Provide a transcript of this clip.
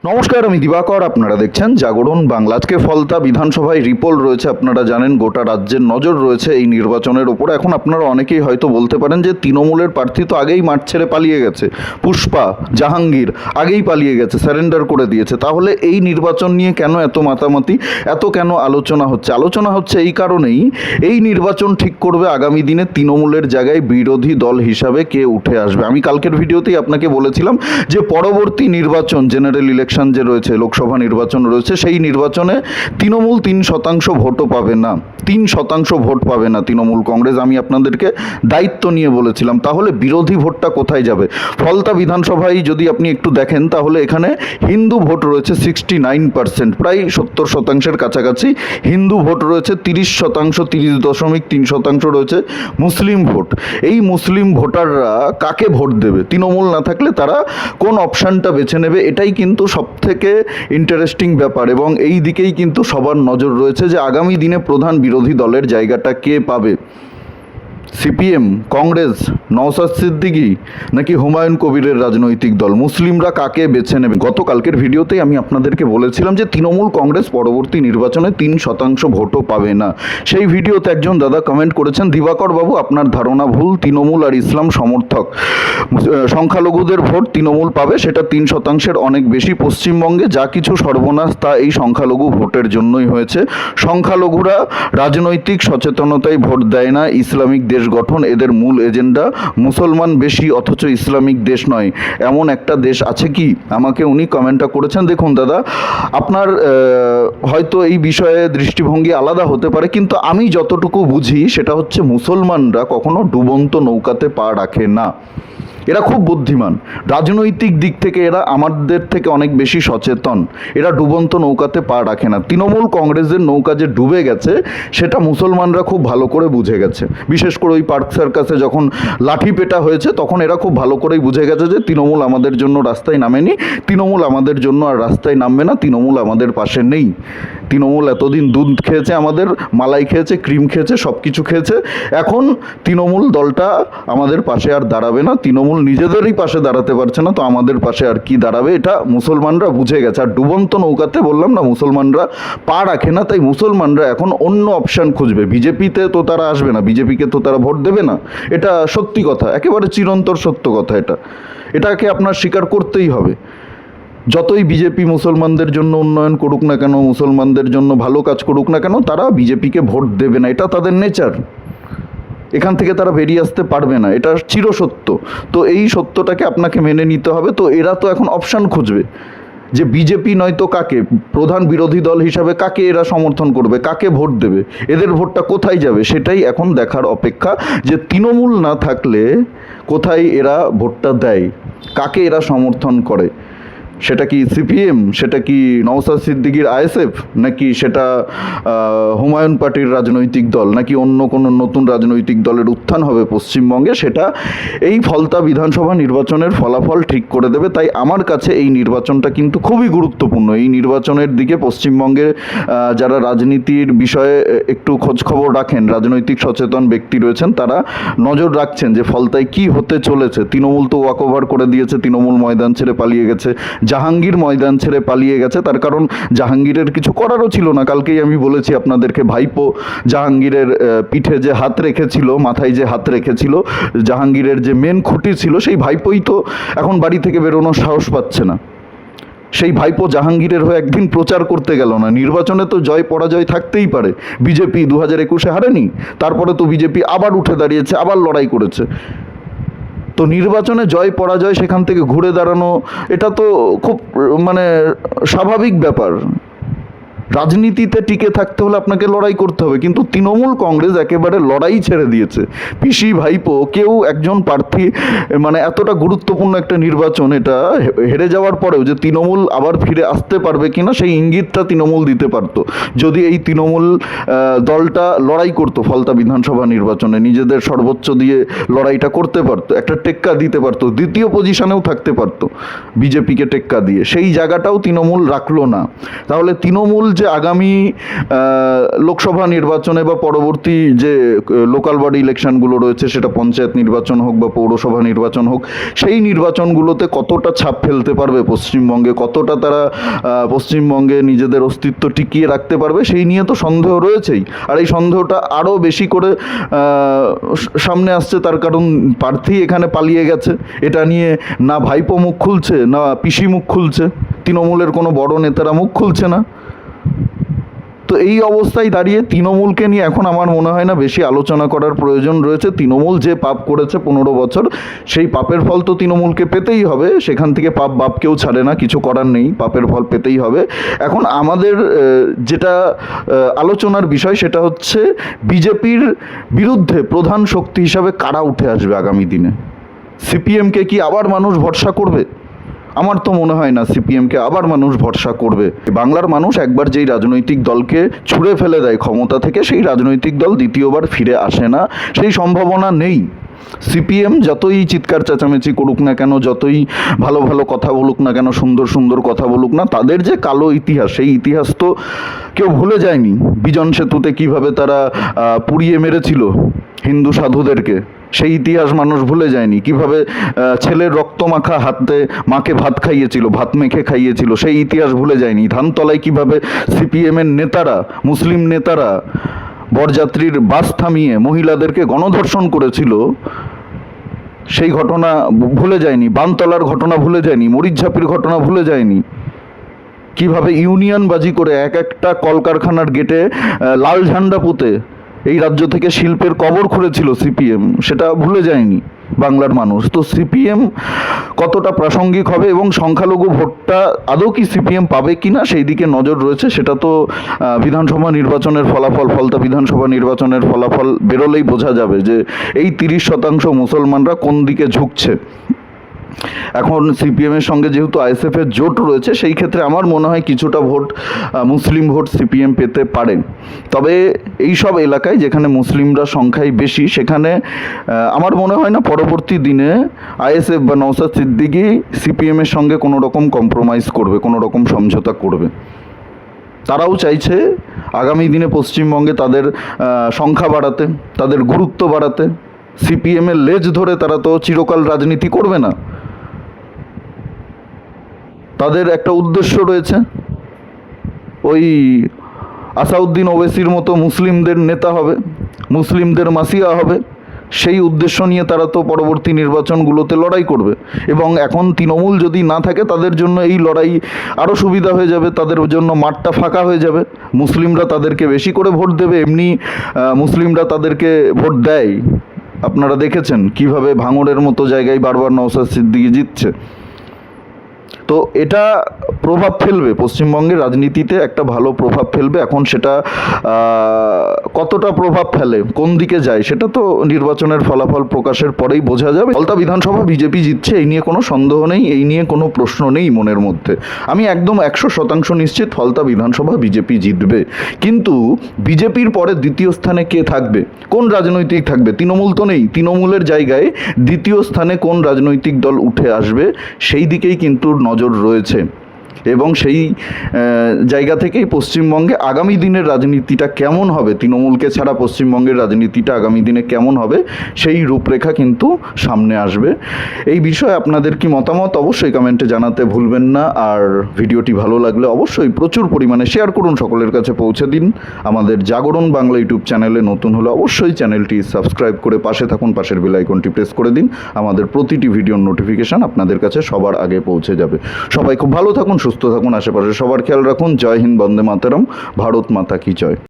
নমস্কার, আমি দিবাকর। আপনারা দেখছেন জাগরণ বাংলা। আজকে ফলতা বিধানসভায় রিপোল রয়েছে। আপনারা জানেন গোটা রাজ্যের নজর রয়েছে এই নির্বাচনের ওপরে। এখন আপনারা অনেকেই হয়তো বলতে পারেন যে তৃণমূলের প্রার্থী তো আগেই মাঠ ছেড়ে পালিয়ে গেছে, পুষ্পা, জাহাঙ্গীর আগেই পালিয়ে গেছে, স্যারেন্ডার করে দিয়েছে। তাহলে এই নির্বাচন নিয়ে কেন এত মাতামাতি, এত কেন আলোচনা হচ্ছে? আলোচনা হচ্ছে এই কারণেই, এই নির্বাচন ঠিক করবে আগামী দিনে তৃণমূলের জায়গায় বিরোধী দল হিসাবে কে উঠে আসবে। আমি কালকের ভিডিওতেই আপনাকে বলেছিলাম যে পরবর্তী নির্বাচন, জেনারেল ইলেকশন যে রয়েছে, লোকসভা নির্বাচন রয়েছে, সেই নির্বাচনে তৃণমূল 3% ভোটও পাবে না, 3% ভোট পাবে না তৃণমূল কংগ্রেস। আমি আপনাদেরকে দায়িত্ব নিয়ে বলেছিলাম। তাহলে বিরোধী ভোটটা কোথায় যাবে? ফলতা বিধানসভায় যদি আপনি একটু দেখেন, তাহলে এখানে হিন্দু ভোট রয়েছে 69%, প্রায় 70%-এর কাছাকাছি হিন্দু ভোট রয়েছে। 30%, 30.3% রয়েছে মুসলিম ভোট। এই মুসলিম ভোটাররা কাকে ভোট দেবে? তৃণমূল না থাকলে তারা কোন অপশানটা বেছে নেবে? এটাই কিন্তু সবথেকে ইন্টারেস্টিং ব্যাপার, এবং এই দিকেই কিন্তু সবার নজর রয়েছে যে আগামী দিনে প্রধান বিরোধী দলের জায়গাটা কে পাবে। সিপিএম, কংগ্রেস, নওশাদ সিদ্দিকী, নাকি হুমায়ুন কবিরের রাজনৈতিক দল? মুসলিমরা কাকে বেছে নেবে? গতকালকের ভিডিওতেই আমি আপনাদেরকে বলেছিলাম যে তৃণমূল কংগ্রেস পরবর্তী নির্বাচনে 3% ভোটও পাবে না। সেই ভিডিওতে একজন দাদা কমেন্ট করেছেন, দিবাকর বাবু আপনার ধারণা ভুল, তৃণমূল আর ইসলাম সমর্থক সংখ্যালঘুদের ভোট তৃণমূল পাবে, সেটা 3%-এর অনেক বেশি। পশ্চিমবঙ্গে যা কিছু সর্বনাশ তা এই সংখ্যালঘু ভোটের জন্যই হয়েছে। সংখ্যালঘুরা রাজনৈতিক সচেতনতায় ভোট দেয় না, ইসলামিক দেশ গঠন এদের মূল এজেন্ডা। মুসলমান বেশি অথচ ইসলামিক দেশ নয়, এমন একটা দেশ আছে কি? আমাকে উনি কমেন্টটা করেছেন। দেখুন দাদা, আপনার হয়তো এই বিষয়ে দৃষ্টিভঙ্গি আলাদা হতে পারে, কিন্তু আমি যতটুকু বুঝি সেটা হচ্ছে মুসলমানরা কখনো ডুবন্ত নৌকাতে পা রাখে না। এরা খুব বুদ্ধিমান, রাজনৈতিক দিক থেকে এরা আমাদের থেকে অনেক বেশি সচেতন। এরা ডুবন্ত নৌকাতে পা রাখে না। তৃণমূল কংগ্রেসের নৌকা যে ডুবে গেছে সেটা মুসলমানরা খুব ভালো করে বুঝে গেছে। বিশেষ করে ওই পার্ক সার্কাসে যখন লাঠি পেটা হয়েছে, তখন এরা খুব ভালো করেই বুঝে গেছে যে তৃণমূল আমাদের জন্য রাস্তায় নামেনি, তৃণমূল আমাদের জন্য আর রাস্তায় নামবে না, তৃণমূল আমাদের পাশে নেই। তৃণমূল এতদিন দুধ খেয়েছে, আমাদের মালাই খেয়েছে, ক্রিম খেয়েছে, সব কিছু খেয়েছে। এখন তৃণমূল দলটা আমাদের পাশে আর দাঁড়াবে না। তৃণমূল নিজেদেরই পাশে দাঁড়াতে পারছে না, তো আমাদের পাশে আর কি দাঁড়াবে? এটা মুসলমানরা বুঝে গেছে। আর ডুবন্ত নৌকাতে বললাম না, মুসলমানরা পা রাখে না, তাই মুসলমানরা এখন অন্য অপশান খুঁজবে। বিজেপিতে তো তারা আসবে না, বিজেপিকে তো তারা ভোট দেবে না, এটা সত্যি কথা, একেবারে চিরন্তর সত্য কথা। এটাকে আপনার স্বীকার করতেই হবে। যতই বিজেপি মুসলমানদের জন্য উন্নয়ন করুক না কেন, মুসলমানদের জন্য ভালো কাজ করুক না কেন, তারা বিজেপিকে ভোট দেবে না, এটা তাদের নেচার। এখান থেকে তারা বেরিয়ে আসতে পারবে না, এটা চিরসত্য। তো এই সত্যটাকে আপনাকে মেনে নিতে হবে। তো এরা তো এখন অপশান খুঁজবে যে বিজেপি নয়তো কাকে, প্রধান বিরোধী দল হিসাবে কাকে এরা সমর্থন করবে, কাকে ভোট দেবে, এদের ভোটটা কোথায় যাবে, সেটাই এখন দেখার অপেক্ষা। যে তৃণমূল না থাকলে কোথায় এরা ভোটটা দেয়, কাকে এরা সমর্থন করে। সেটা কি সিপিএম, সেটা কি নওশাদ সিদ্দিকীর আইএসএফ, নাকি সেটা হুমায়ুন পার্টির রাজনৈতিক দল, নাকি অন্য কোনো নতুন রাজনৈতিক দলের উত্থান হবে পশ্চিমবঙ্গে, সেটা এই ফলতা বিধানসভা নির্বাচনের ফলাফল ঠিক করে দেবে। তাই আমার কাছে এই নির্বাচনটা কিন্তু খুবই গুরুত্বপূর্ণ। এই নির্বাচনের দিকে পশ্চিমবঙ্গে যারা রাজনীতির বিষয়ে একটু খোঁজখবর রাখেন, রাজনৈতিক সচেতন ব্যক্তি রয়েছেন, তারা নজর রাখছেন যে ফলতায় কি হতে চলেছে। তৃণমূল তো ওয়াক ওভার করে দিয়েছে, তৃণমূল ময়দান ছেড়ে পালিয়ে গেছে, জাহাঙ্গীর ময়দান ছেড়ে পালিয়ে গেছে। তার কারণ জাহাঙ্গীরের কিছু করারও ছিল না। কালকেই আমি বলেছি আপনাদেরকে, ভাইপো জাহাঙ্গীরের পিঠে যে হাত রেখেছিল, মাথায় যে হাত রেখেছিল, জাহাঙ্গীরের যে মেন খুঁটি ছিল, সেই ভাইপোই তো এখন বাড়ি থেকে বেরোনোর সাহস পাচ্ছে না। সেই ভাইপো জাহাঙ্গীরের হয়ে একদিন প্রচার করতে গেল না। নির্বাচনে তো জয় পরাজয় থাকতেই পারে। বিজেপি 2021-এ হারেনি, তারপরে তো বিজেপি আবার উঠে দাঁড়িয়েছে, আবার লড়াই করেছে। তো নির্বাচনে জয় পরাজয়, সেখান থেকে ঘুরে দাঁড়ানো, এটা তো খুব স্বাভাবিক ব্যাপার। রাজনীতিতে টিকে থাকতে হলে আপনাকে লড়াই করতে হবে, কিন্তু তৃণমূল কংগ্রেস একেবারে লড়াই ছেড়ে দিয়েছে। পিসি, ভাইপো, কেউ একজন প্রার্থী, এতটা গুরুত্বপূর্ণ একটা নির্বাচন, এটা হেরে যাওয়ার পরেও যে তৃণমূল আবার ফিরে আসতে পারবে কিনা, সেই ইঙ্গিতটা তৃণমূল দিতে পারতো যদি এই তৃণমূল দলটা লড়াই করতো। ফলতা বিধানসভা নির্বাচনে নিজেদের সর্বোচ্চ দিয়ে লড়াইটা করতে পারতো, একটা টেক্কা দিতে পারতো, দ্বিতীয় পজিশনেও থাকতে পারতো বিজেপিকে টেক্কা দিয়ে। সেই জায়গাটাও তৃণমূল রাখলো না। তাহলে তৃণমূল যে আগামী লোকসভা নির্বাচনে বা পরবর্তী যে লোকাল বডি ইলেকশনগুলো রয়েছে, সেটা পঞ্চায়েত নির্বাচন হোক বা পৌরসভা নির্বাচন হোক, সেই নির্বাচনগুলোতে কতটা ছাপ ফেলতে পারবে পশ্চিমবঙ্গে, কতটা তারা পশ্চিমবঙ্গে নিজেদের অস্তিত্ব টিকিয়ে রাখতে পারবে, সেই নিয়ে তো সন্দেহ রয়েছেই। আর এই সন্দেহটা আরও বেশি করে সামনে আসছে, তার কারণ প্রার্থী এখানে পালিয়ে গেছে। এটা নিয়ে না ভাইপো মুখ খুলছে, না পিসি মুখ খুলছে, তৃণমূলের কোনো বড় নেতারা মুখ খুলছে না। তো এই অবস্থায় দাঁড়িয়ে তৃণমূলকে নিয়ে এখন আমার মনে হয় না বেশি আলোচনা করার প্রয়োজন রয়েছে। তৃণমূল যে পাপ করেছে 15 বছর, সেই পাপের ফল তো তৃণমূলকে পেতেই হবে। সেখান থেকে পাপ বাপ কেউ ছাড়ে না, কিছু করার নেই, পাপের ফল পেতেই হবে। এখন আমাদের যেটা আলোচনার বিষয় সেটা হচ্ছে বিজেপির বিরুদ্ধে প্রধান শক্তি হিসাবে কারা উঠে আসবে আগামী দিনে। সিপিএমকে কি আবার মানুষ ভরসা করবে? আমার তো মনে হয় না সিপিএমকে আবার মানুষ ভরসা করবে। বাংলার মানুষ একবার যেই রাজনৈতিক দলকে ছুঁড়ে ফেলে দেয় ক্ষমতা থেকে, সেই রাজনৈতিক দল দ্বিতীয়বার ফিরে আসে না, সেই সম্ভাবনা নেই। সিপিএম যতই চিৎকার চেঁচামেচি করুক না কেন, যতই ভালো ভালো কথা বলুক না কেন, সুন্দর সুন্দর কথা বলুক না, তাদের যে কালো ইতিহাস, সেই ইতিহাস তো কেউ ভুলে যায়নি। বিজন সেতুতে কিভাবে তারা পুড়িয়ে মেরেছিল হিন্দু সাধুদেরকে, সেই ইতিহাস মানুষ ভুলে যায়নি। কিভাবে ছেলের রক্তমাখা হাতে মাকে ভাত খাইয়েছিল, ভাত মেখে খাইয়েছিল, সেই ইতিহাস ভুলে যায়নি। ধানতলায় কিভাবে সিপিএমের নেতারা, মুসলিম নেতারা বরযাত্রীর বাস থামিয়ে মহিলাদেরকে গণধর্ষণ করেছিল, সেই ঘটনা ভুলে যায়নি। বানতলার ঘটনা ভুলে যায়নি, মরিচঝাপির ঘটনা ভুলে যায়নি। কিভাবে ইউনিয়নবাজি করে এক একটা কলকারখানার গেটে লাল ঝান্ডা পুঁতে এই রাজ্য থেকে শিল্পের কবর খুঁড়েছিল সিপিএম, সেটা ভুলে যায়নি বাংলার মানুষ। তো সিপিএম কতটা প্রাসঙ্গিক হবে এবং সংখ্যালঘু ভোটটা আদৌ কি সিপিএম পাবে কিনা সেই দিকে নজর রয়েছে। সেটা তো বিধানসভা নির্বাচনের ফলাফল বিধানসভা নির্বাচনের ফলাফল বেরোলেই বোঝা যাবে যে এই 30% মুসলমানরা কোন দিকে ঝুঁকছে। এখন সিপিএমের সঙ্গে যেহেতু আইএসএফের জোট রয়েছে, সেই ক্ষেত্রে আমার মনে হয় কিছুটা ভোট, মুসলিম ভোট সিপিএম পেতে পারে। তবে এই সব এলাকায় যেখানে মুসলিমরা সংখ্যায় বেশি, সেখানে আমার মনে হয় না পরবর্তী দিনে আইএসএফ বা নওশাদ সিদ্দিকী সিপিএমের সঙ্গে কোনো রকম কম্প্রোমাইজ করবে, কোনো রকম সমঝোতা করবে। তারাও চাইছে আগামী দিনে পশ্চিমবঙ্গে তাদের সংখ্যা বাড়াতে, তাদের গুরুত্ব বাড়াতে। সিপিএমের লেজ ধরে তারা তো চিরকাল রাজনীতি করবে না, তাদের একটা উদ্দেশ্য রয়েছে। ওই আসাউদ্দিন ওবেসির মতো মুসলিমদের নেতা হবে, মুসলিমদের মাসিয়া হবে, সেই উদ্দেশ্য নিয়ে তারা তো পরবর্তী নির্বাচনগুলোতে লড়াই করবে। এবং এখন তৃণমূল যদি না থাকে, তাদের জন্য এই লড়াই আরও সুবিধা হয়ে যাবে, তাদের জন্য মাঠটা ফাঁকা হয়ে যাবে। মুসলিমরা তাদেরকে বেশি করে ভোট দেবে, এমনি মুসলিমরা তাদেরকে ভোট দেয়। আপনারা দেখেছেন কিভাবে ভাঙড়ের মতো জায়গায় বারবার নওশাদ সিদ্দিকী জিতছে। তো এটা প্রভাব ফেলবে পশ্চিমবঙ্গের রাজনীতিতে, একটা ভালো প্রভাব ফেলবে। এখন সেটা কতটা প্রভাব ফেলে, কোন দিকে যায়, সেটা তো নির্বাচনের ফলাফল প্রকাশের পরেই বোঝা যাবে। ফলতা বিধানসভা বিজেপি জিতছে, এই নিয়ে কোনো সন্দেহ নেই, এই নিয়ে কোনো প্রশ্ন নেই মনের মধ্যে। আমি একদম 100% নিশ্চিত ফলতা বিধানসভা বিজেপি জিতবে। কিন্তু বিজেপির পরে দ্বিতীয় স্থানে কে থাকবে, কোন রাজনৈতিক থাকবে? তৃণমূল তো নেই। তৃণমূলের জায়গায় দ্বিতীয় স্থানে কোন রাজনৈতিক দল উঠে আসবে, সেই দিকেই কিন্তু নজর রয়েছে। এবং সেই জায়গা থেকেই পশ্চিমবঙ্গে আগামী দিনের রাজনীতিটা কেমন হবে, তৃণমূলকে ছাড়া পশ্চিমবঙ্গের রাজনীতিটা আগামী দিনে কেমন হবে, সেই রূপরেখা কিন্তু সামনে আসবে। এই বিষয়ে আপনাদের কি মতামত অবশ্যই কমেন্টে জানাতে ভুলবেন না। আর ভিডিওটি ভালো লাগলে অবশ্যই প্রচুর পরিমাণে শেয়ার করুন, সকলের কাছে পৌঁছে দিন। আমাদের জাগরণ বাংলা ইউটিউব চ্যানেলে নতুন হলে অবশ্যই চ্যানেলটি সাবস্ক্রাইব করে পাশে থাকুন, পাশের বেল আইকনটি প্রেস করে দিন। আমাদের প্রতিটি ভিডিওর নোটিফিকেশান আপনাদের কাছে সবার আগে পৌঁছে যাবে। সবাই খুব ভালো থাকুন, সুস্থ থাকুন, আশেপাশে সবার খেয়াল রাখুন। জয় হিন্দ, বন্দে মাতরম, ভারত মাতা কি জয়।